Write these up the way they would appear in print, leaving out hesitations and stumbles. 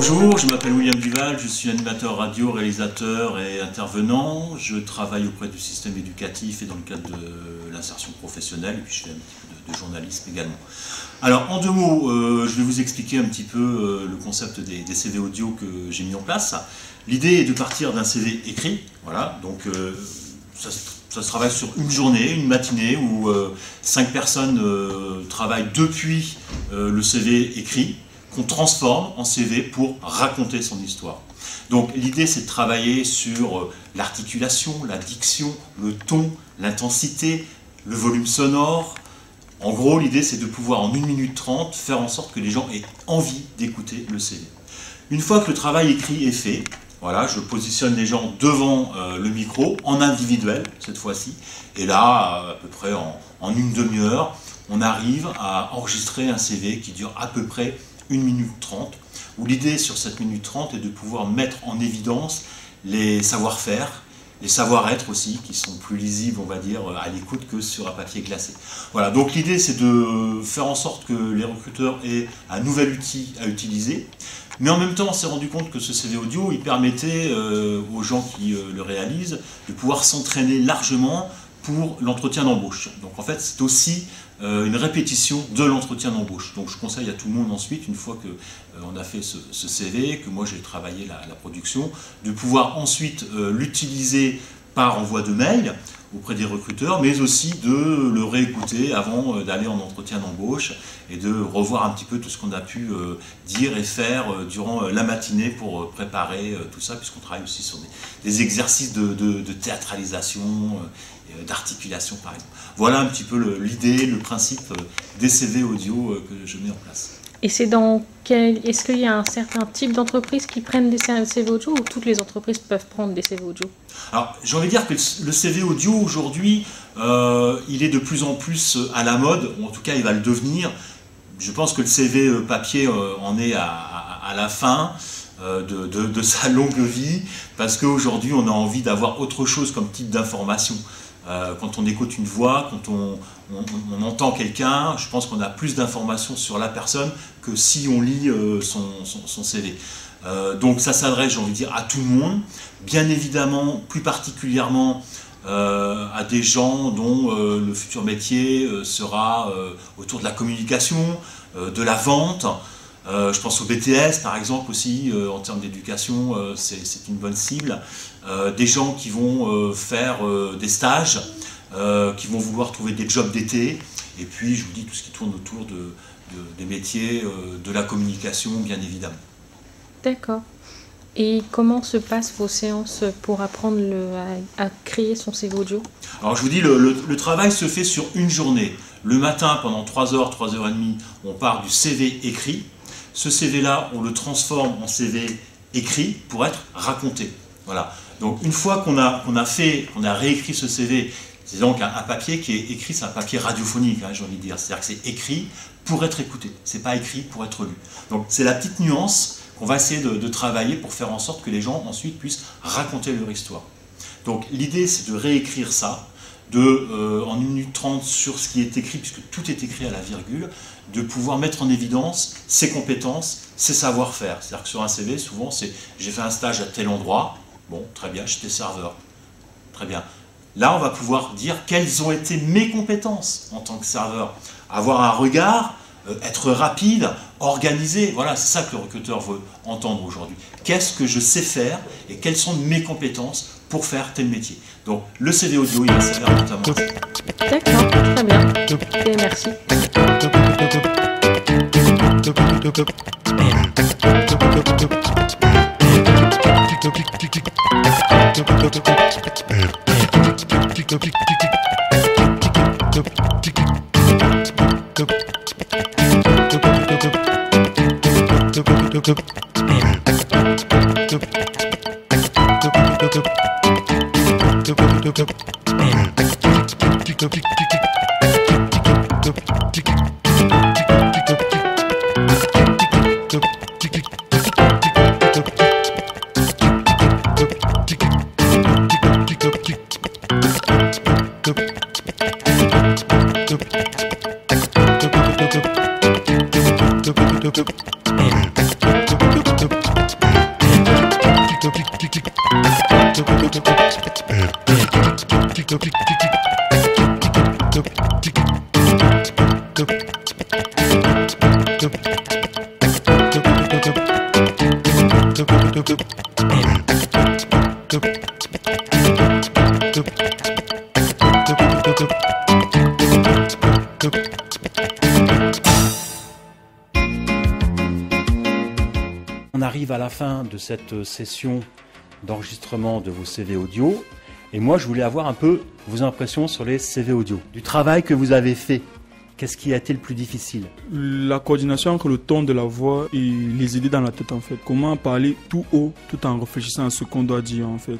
Bonjour, je m'appelle William Duval, je suis animateur radio, réalisateur et intervenant. Je travaille auprès du système éducatif et dans le cadre de l'insertion professionnelle, et puis je fais un petit peu de journalisme également. Alors en deux mots, je vais vous expliquer un petit peu le concept des CV audio que j'ai mis en place. L'idée est de partir d'un CV écrit, voilà, donc ça se travaille sur une journée, une matinée où 5 personnes travaillent depuis le CV écrit, qu'on transforme en CV pour raconter son histoire. Donc l'idée c'est de travailler sur l'articulation, la diction, le ton, l'intensité, le volume sonore. En gros l'idée c'est de pouvoir en 1 minute 30 faire en sorte que les gens aient envie d'écouter le CV. Une fois que le travail écrit est fait, voilà, je positionne les gens devant le micro, en individuel cette fois-ci, et là, à peu près en une demi-heure, on arrive à enregistrer un CV qui dure à peu près 1 minute 30, où l'idée sur cette minute 30 est de pouvoir mettre en évidence les savoir-faire, les savoir-être aussi, qui sont plus lisibles, on va dire, à l'écoute que sur un papier glacé. Voilà, donc l'idée c'est de faire en sorte que les recruteurs aient un nouvel outil à utiliser, mais en même temps on s'est rendu compte que ce CV audio, il permettait aux gens qui le réalisent de pouvoir s'entraîner largement pour l'entretien d'embauche. Donc en fait c'est aussi une répétition de l'entretien d'embauche. Donc je conseille à tout le monde ensuite, une fois qu'on a fait ce CV, que moi j'ai travaillé la production, de pouvoir ensuite l'utiliser par envoi de mail auprès des recruteurs, mais aussi de le réécouter avant d'aller en entretien d'embauche et de revoir un petit peu tout ce qu'on a pu dire et faire durant la matinée pour préparer tout ça, puisqu'on travaille aussi sur des exercices de théâtralisation, d'articulation par exemple. Voilà un petit peu l'idée, le principe des CV audio que je mets en place. Et est-ce qu'il y a un certain type d'entreprise qui prennent des CV audio ou toutes les entreprises peuvent prendre des CV audio? Alors j'ai envie de dire que le CV audio aujourd'hui, il est de plus en plus à la mode, ou en tout cas il va le devenir. Je pense que le CV papier en est à la fin de sa longue vie, parce qu'aujourd'hui on a envie d'avoir autre chose comme type d'information. Quand on écoute une voix, quand on entend quelqu'un, je pense qu'on a plus d'informations sur la personne que si on lit son CV. Donc ça s'adresse, j'ai envie de dire, à tout le monde, bien évidemment, plus particulièrement à des gens dont le futur métier sera autour de la communication, de la vente. Je pense au BTS par exemple aussi, en termes d'éducation, c'est une bonne cible. Des gens qui vont faire des stages, qui vont vouloir trouver des jobs d'été, et puis je vous dis tout ce qui tourne autour des métiers de la communication bien évidemment. D'accord. Et comment se passent vos séances pour apprendre à créer son CV audio? Alors je vous dis, le travail se fait sur une journée. Le matin, pendant 3 heures, 3 heures et demie, on part du CV écrit. Ce CV-là, on le transforme en CV écrit pour être raconté. Voilà. Donc une fois qu'on a réécrit ce CV, c'est donc un papier qui est écrit, c'est un papier radiophonique, hein, j'ai envie de dire. C'est-à-dire que c'est écrit pour être écouté, c'est pas écrit pour être lu. Donc c'est la petite nuance qu'on va essayer de travailler pour faire en sorte que les gens ensuite puissent raconter leur histoire. Donc l'idée c'est de réécrire ça, en 1 minute 30 sur ce qui est écrit, puisque tout est écrit à la virgule, de pouvoir mettre en évidence ses compétences, ses savoir-faire. C'est-à-dire que sur un CV, souvent c'est j'ai fait un stage à tel endroit, bon très bien, j'étais serveur, très bien. Là on va pouvoir dire quelles ont été mes compétences en tant que serveur, avoir un regard, être rapide, organisé, voilà, c'est ça que le recruteur veut entendre aujourd'hui. Qu'est-ce que je sais faire et quelles sont mes compétences pour faire tel métier. Donc le CV audio, il va servir notamment. D'accord, très bien. Et merci. Tup, tup, tup, tup, tup, tup, tup, tup, tup, tup, tup, tup, tup, tup, tup, tup, On arrive à la fin de cette session d'enregistrement de vos CV audio. Et moi, je voulais avoir un peu vos impressions sur les CV audio. Du travail que vous avez fait, qu'est-ce qui a été le plus difficile? La coordination entre le ton de la voix et les idées dans la tête, en fait. Comment parler tout haut, tout en réfléchissant à ce qu'on doit dire, en fait.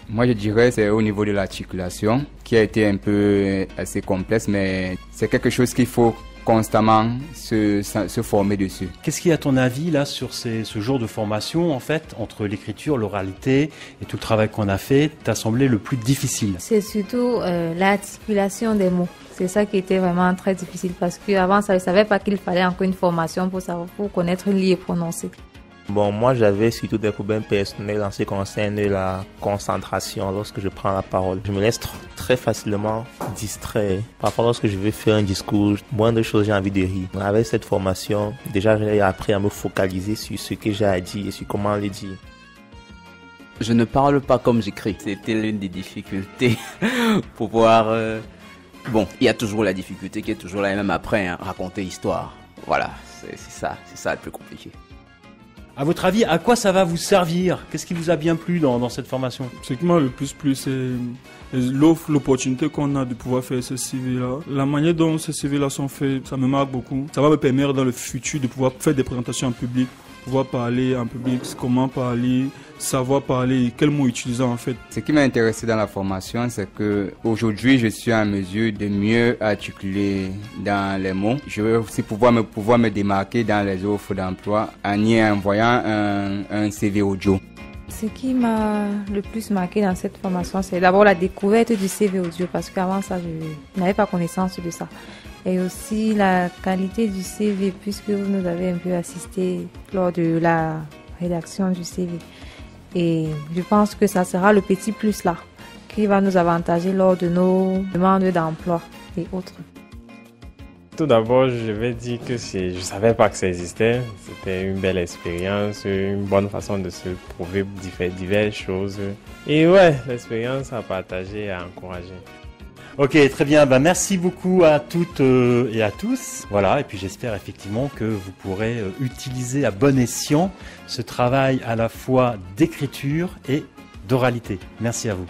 Moi, je dirais que c'est au niveau de l'articulation qui a été un peu assez complexe, mais c'est quelque chose qu'il faut constamment se former dessus. Qu'est-ce qui est à ton avis là sur ce jour de formation en fait, entre l'écriture, l'oralité et tout le travail qu'on a fait, t'a semblé le plus difficile? C'est surtout l'articulation des mots. C'est ça qui était vraiment très difficile parce qu'avant ça, je ne savais pas qu'il fallait encore une formation pour connaître lire et prononcer. Bon, moi j'avais surtout des problèmes personnels en ce qui concerne la concentration lorsque je prends la parole. Je me laisse très facilement distraire. Parfois lorsque je veux faire un discours, moins de choses j'ai envie de rire. Avec cette formation, déjà j'ai appris à me focaliser sur ce que j'ai à dire et sur comment le dire. Je ne parle pas comme j'écris. C'était l'une des difficultés pour pouvoir... Bon, il y a toujours la difficulté qui est toujours la même après, hein, raconter histoire. Voilà, c'est ça le plus compliqué. À votre avis, à quoi ça va vous servir? Qu'est-ce qui vous a bien plu dans cette formation? Ce qui m'a le plus plu, c'est l'opportunité qu'on a de pouvoir faire ce CV-là. La manière dont ces CV-là sont faits, ça me marque beaucoup. Ça va me permettre dans le futur de pouvoir faire des présentations en public, pouvoir parler en public, comment parler, savoir parler, quels mots utiliser en fait. Ce qui m'a intéressé dans la formation, c'est que aujourd'hui je suis en mesure de mieux articuler dans les mots. Je veux aussi pouvoir me démarquer dans les offres d'emploi en y envoyant un CV audio. Ce qui m'a le plus marqué dans cette formation, c'est d'abord la découverte du CV audio parce qu'avant ça, je n'avais pas connaissance de ça. Et aussi la qualité du CV puisque vous nous avez un peu assisté lors de la rédaction du CV. Et je pense que ça sera le petit plus là qui va nous avantager lors de nos demandes d'emploi et autres. Tout d'abord, je vais dire que je ne savais pas que ça existait. C'était une belle expérience, une bonne façon de se prouver diverses choses. Et ouais, l'expérience à partager et à encourager. Ok, très bien. Merci beaucoup à toutes et à tous. Voilà, et puis j'espère effectivement que vous pourrez utiliser à bon escient ce travail à la fois d'écriture et d'oralité. Merci à vous.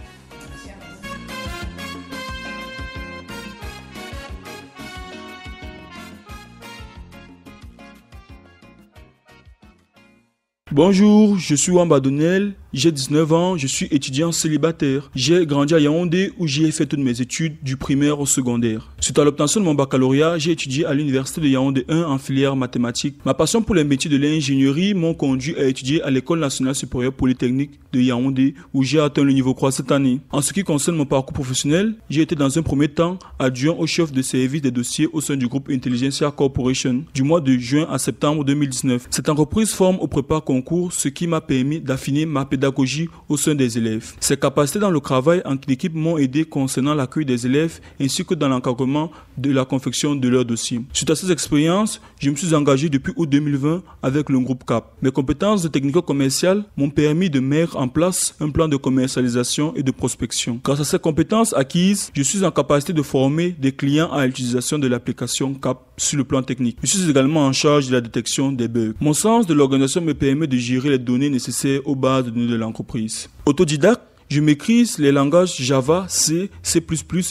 Bonjour, je suis Wamba Donnel, j'ai 19 ans, je suis étudiant célibataire. J'ai grandi à Yaoundé où j'ai fait toutes mes études du primaire au secondaire. Suite à l'obtention de mon baccalauréat, j'ai étudié à l'université de Yaoundé 1 en filière mathématiques. Ma passion pour les métiers de l'ingénierie m'ont conduit à étudier à l'École nationale supérieure polytechnique de Yaoundé où j'ai atteint le niveau 3 cette année. En ce qui concerne mon parcours professionnel, j'ai été dans un premier temps adjoint au chef de service des dossiers au sein du groupe Intelligentsia Corporation du mois de juin à septembre 2019. Cette entreprise forme au prépare-concours, ce qui m'a permis d'affiner ma pédagogie au sein des élèves. Ces capacités dans le travail en équipe m'ont aidé concernant l'accueil des élèves ainsi que dans l'encadrement de la confection de leurs dossiers. Suite à ces expériences, je me suis engagé depuis août 2020 avec le groupe CAP. Mes compétences de technico-commercial m'ont permis de mettre en place un plan de commercialisation et de prospection. Grâce à ces compétences acquises, je suis en capacité de former des clients à l'utilisation de l'application CAP sur le plan technique. Je suis également en charge de la détection des bugs. Mon sens de l'organisation me permet de gérer les données nécessaires aux bases de données de l'entreprise. Autodidacte, je maîtrise les langages Java, C, C++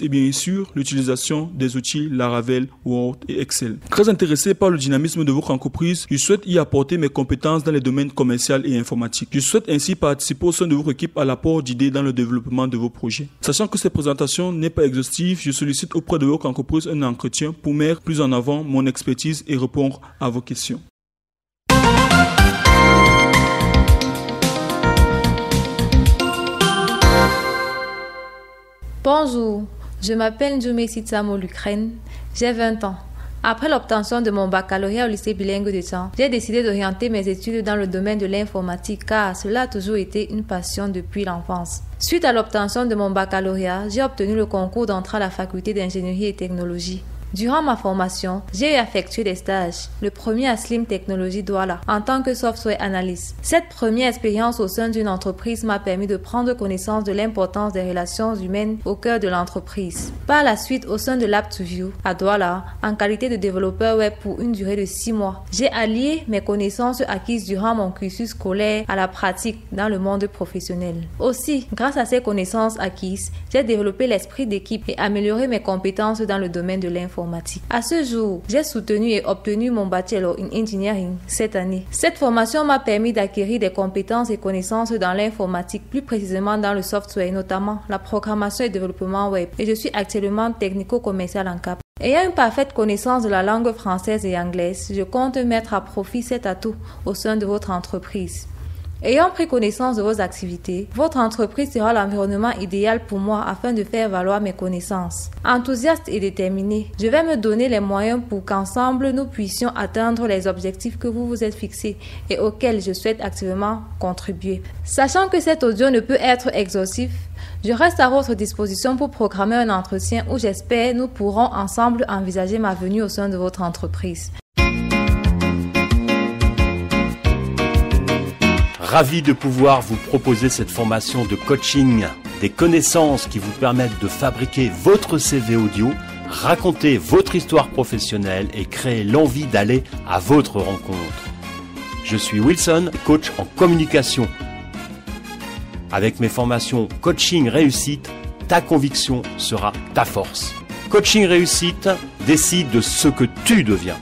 et bien sûr l'utilisation des outils Laravel, Word et Excel. Très intéressé par le dynamisme de votre entreprise, je souhaite y apporter mes compétences dans les domaines commercial et informatique. Je souhaite ainsi participer au sein de votre équipe à l'apport d'idées dans le développement de vos projets. Sachant que cette présentation n'est pas exhaustive, je sollicite auprès de votre entreprise un entretien pour mettre plus en avant mon expertise et répondre à vos questions. Bonjour, je m'appelle Djoumé Sitsamo l'Ukraine, j'ai 20 ans. Après l'obtention de mon baccalauréat au lycée bilingue de Tchang, j'ai décidé d'orienter mes études dans le domaine de l'informatique car cela a toujours été une passion depuis l'enfance. Suite à l'obtention de mon baccalauréat, j'ai obtenu le concours d'entrée à la faculté d'ingénierie et technologie. Durant ma formation, j'ai effectué des stages. Le premier à Slim Technology Douala en tant que software analyst. Cette première expérience au sein d'une entreprise m'a permis de prendre connaissance de l'importance des relations humaines au cœur de l'entreprise. Par la suite, au sein de Lab2View à Douala, en qualité de développeur web pour une durée de 6 mois, j'ai allié mes connaissances acquises durant mon cursus scolaire à la pratique dans le monde professionnel. Aussi, grâce à ces connaissances acquises, j'ai développé l'esprit d'équipe et amélioré mes compétences dans le domaine de l'informatique. À ce jour, j'ai soutenu et obtenu mon Bachelor in Engineering cette année. Cette formation m'a permis d'acquérir des compétences et connaissances dans l'informatique, plus précisément dans le software, notamment la programmation et développement web. Et je suis actuellement technico-commercial en Cap. Ayant une parfaite connaissance de la langue française et anglaise, je compte mettre à profit cet atout au sein de votre entreprise. Ayant pris connaissance de vos activités, votre entreprise sera l'environnement idéal pour moi afin de faire valoir mes connaissances. Enthousiaste et déterminé, je vais me donner les moyens pour qu'ensemble nous puissions atteindre les objectifs que vous vous êtes fixés et auxquels je souhaite activement contribuer. Sachant que cet audio ne peut être exhaustif, je reste à votre disposition pour programmer un entretien où j'espère nous pourrons ensemble envisager ma venue au sein de votre entreprise. Ravi de pouvoir vous proposer cette formation de coaching, des connaissances qui vous permettent de fabriquer votre CV audio, raconter votre histoire professionnelle et créer l'envie d'aller à votre rencontre. Je suis Wilson, coach en communication. Avec mes formations Coaching Réussite, ta conviction sera ta force. Coaching Réussite, décide de ce que tu deviens.